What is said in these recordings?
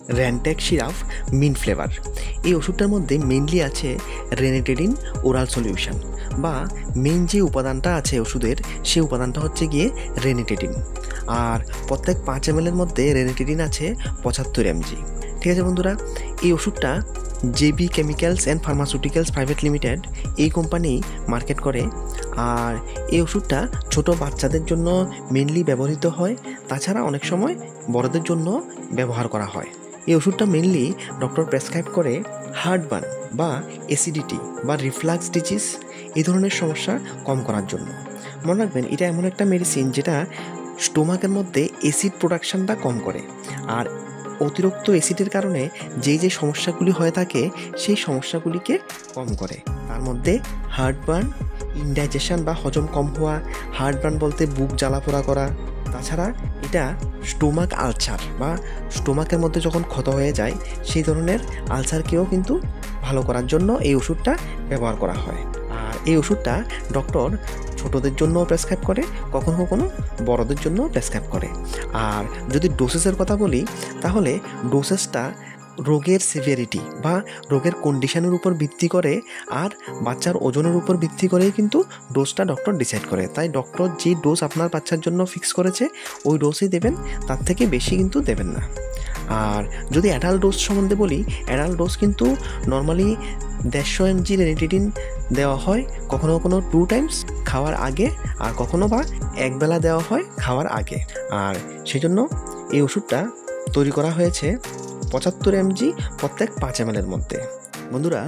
Rantac syrup mint flavour. এই ওষুধটার মধ্যে mainly আছে রেনিটেডিন ওরাল সলিউশন, বা মেইন যে উপাদানটা আছে ওষুধের সেই উপাদানটা হচ্ছে গিয়ে রেনিটেডিন। আর প্রত্যেক 5 ml মধ্যে রেনিটেডিন আছে 75 mg। ঠিক আছে বন্ধুরা, এই ওষুধটা JB chemicals and pharmaceuticals private limited এই কোম্পানি মার্কেট করে। আর এই ওষুধটা ছোট বাচ্চাদের জন্য মেনলি ব্যবহৃত হয়, তাছাড়া অনেক সময় বড়দের জন্য ব্যবহার করা হয়। এই ওষুধটা মেনলি ডক্টর প্রেসক্রাইব করে হার্টবার্ন বা অ্যাসিডিটি বা রিফ্লাক্স ডিজিজ এই ধরনের সমস্যা কম করার জন্য। মনে রাখবেন, এটা এমন একটা মেডিসিন যেটা স্টোমাকের মধ্যে অ্যাসিড প্রোডাকশনটা কম করে। আর অতিরিক্ত অ্যাসিডের কারণে যে সমস্যাগুলি হয়ে থাকে সেই সমস্যাগুলিকে কম করে। তার মধ্যে হার্টবার্ন, ইনডাইজেশন বা হজম কম হওয়া, হার্টবার্ন বলতে বুক জ্বালাপোড়া করা, তাছাড়া এটা স্টোমাক আলসার বা স্টোমাকের মধ্যে যখন ক্ষত হয়ে যায় সেই ধরনের আলসারকেও কিন্তু ভালো করার জন্য এই ওষুধটা ব্যবহার করা হয়। আর এই ওষুধটা ডক্টর ছোটদের জন্য প্রেসক্রাইব করে, কখনো কখনো বড়দের জন্য প্রেসক্রাইব করে। আর যদি ডোসেসের কথা বলি, তাহলে ডোসেসটা রোগের সিভিয়ারিটি বা রোগের কন্ডিশনের উপর ভিত্তি করে আর বাচ্চার ওজনের উপর ভিত্তি করেই কিন্তু ডোজটা ডক্টর ডিসাইড করে। তাই ডক্টর যে ডোজ আপনার বাচ্চার জন্য ফিক্স করেছে ওই ডোজই দেবেন, তার থেকে বেশি কিন্তু দেবেন না। আর যদি অ্যাডাল্ট ডোজ সম্বন্ধে বলি, অ্যাডাল্ট ডোজ কিন্তু নর্মালি 150 mg রেনিটেডিন দেওয়া হয়, কখনো কখনো 2 times খাওয়ার আগে, আর কখনো বা একবেলা দেওয়া হয় খাওয়ার আগে। আর সেই জন্য এই ওষুধটা তৈরি করা হয়েছে 75 mg প্রত্যেক 5 ml এর মধ্যে। বন্ধুরা,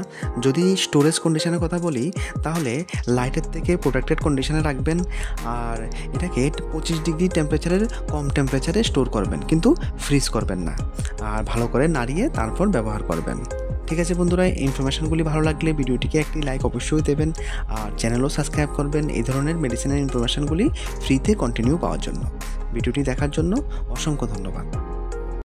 যদি স্টোরেজ কন্ডিশনের কথা বলি, তাহলে লাইটের থেকে প্রোটেক্টেড কন্ডিশনে রাখবেন। আর এটাকে 25 ডিগ্রি টেম্পারেচারের কম টেম্পারেচারে স্টোর করবেন, কিন্তু ফ্রিজ করবেন না। আর ভালো করে নাড়িয়ে তারপর ব্যবহার করবেন। ঠিক আছে বন্ধুরা, এই ইনফরমেশনগুলি ভালো লাগলে ভিডিওটিকে একটি লাইক অবশ্যই দেবেন, আর চ্যানেলও সাবস্ক্রাইব করবেন এই ধরনের মেডিসিনের ইনফরমেশনগুলি ফ্রিতে কন্টিনিউ পাওয়ার জন্য। ভিডিওটি দেখার জন্য অসংখ্য ধন্যবাদ।